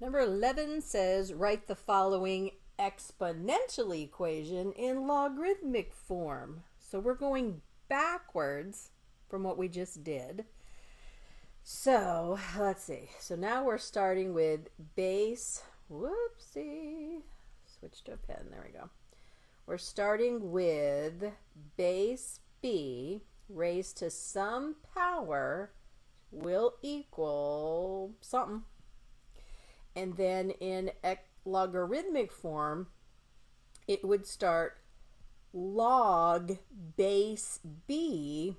Number 11 says write the following exponential equation in logarithmic form. So we're going backwards from what we just did. So let's see. So now we're starting with base, whoopsie, switch to a pen, there we go. We're starting with base b raised to some power will equal something. And then in logarithmic form, it would start log base b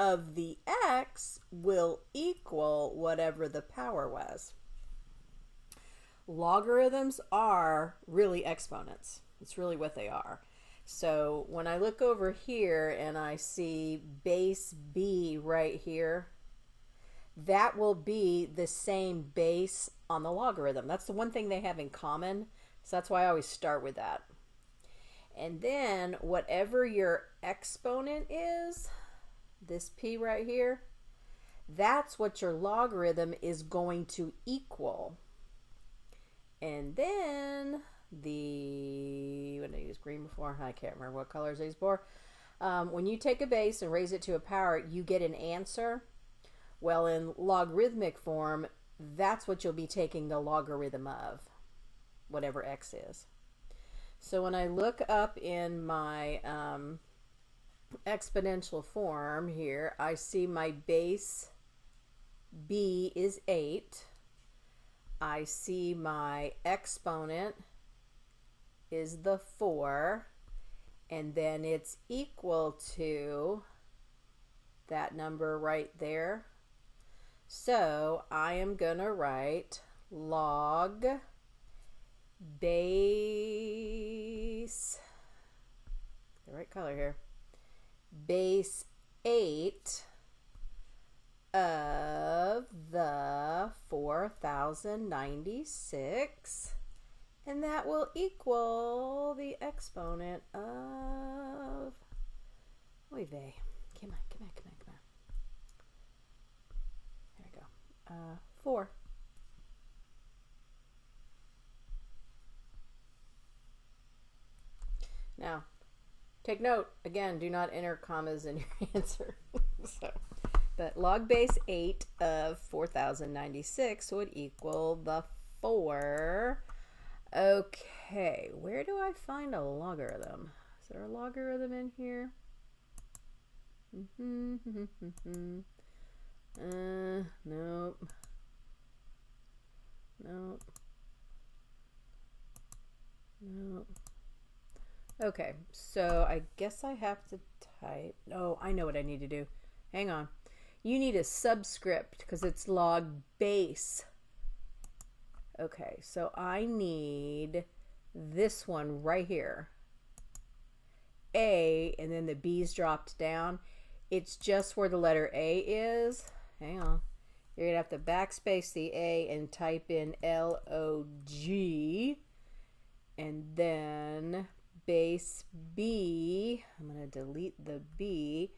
of the x will equal whatever the power was. Logarithms are really exponents. It's really what they are. So when I look over here and I see base b right here, that will be the same base on the logarithm. That's the one thing they have in common. So that's why I always start with that. And then whatever your exponent is, this p right here, that's what your logarithm is going to equal. And then what did I use green before? I can't remember what colors these were. When you take a base and raise it to a power, you get an answer. Well, in logarithmic form, that's what you'll be taking the logarithm of, whatever x is. So when I look up in my exponential form here, I see my base b is 8. I see my exponent is the 4, and then it's equal to that number right there. So I am going to write log base, the right color here, base 8 of the 4096, and that will equal the exponent of, oy vey, come on, there we go, 4. Now, take note, again, do not enter commas in your answer. But log base 8 of 4096 would equal the 4. Okay, where do I find a logarithm? Is there a logarithm in here? Nope. Okay, so I guess I have to type, oh, I know what I need to do. Hang on. You need a subscript because it's log base. Okay, so I need this one right here. A, and then the B's dropped down. It's just where the letter A is. Hang on. You're going to have to backspace the A and type in L-O-G. And then base B, I'm going to delete the B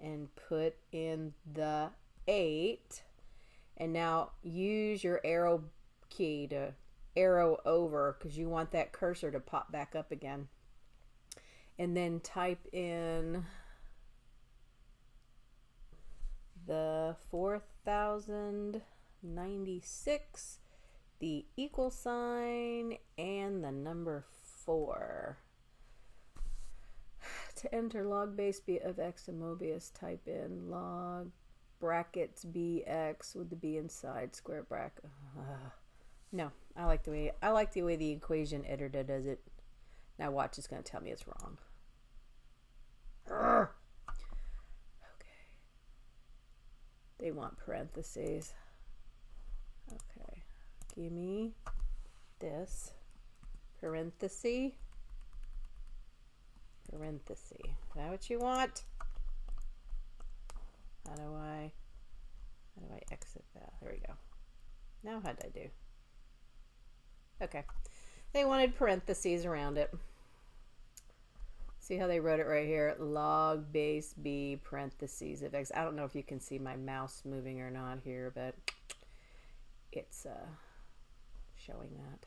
and put in the 8. And now use your arrow key to arrow over because you want that cursor to pop back up again. And then type in the 4096, the equal sign, and the number 4. To enter log base b of x and Mobius, type in log brackets bx with the b inside square bracket. No, I like the way the equation editor does it. Now watch, it's going to tell me it's wrong. Okay. They want parentheses. Okay. Give me this. Parenthesis. Parenthesis. Is that what you want? How do I exit that? There we go. Now how'd I do? Okay. They wanted parentheses around it. See how they wrote it right here? Log base b parentheses of x. I don't know if you can see my mouse moving or not here, but it's showing that.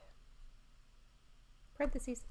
Parentheses.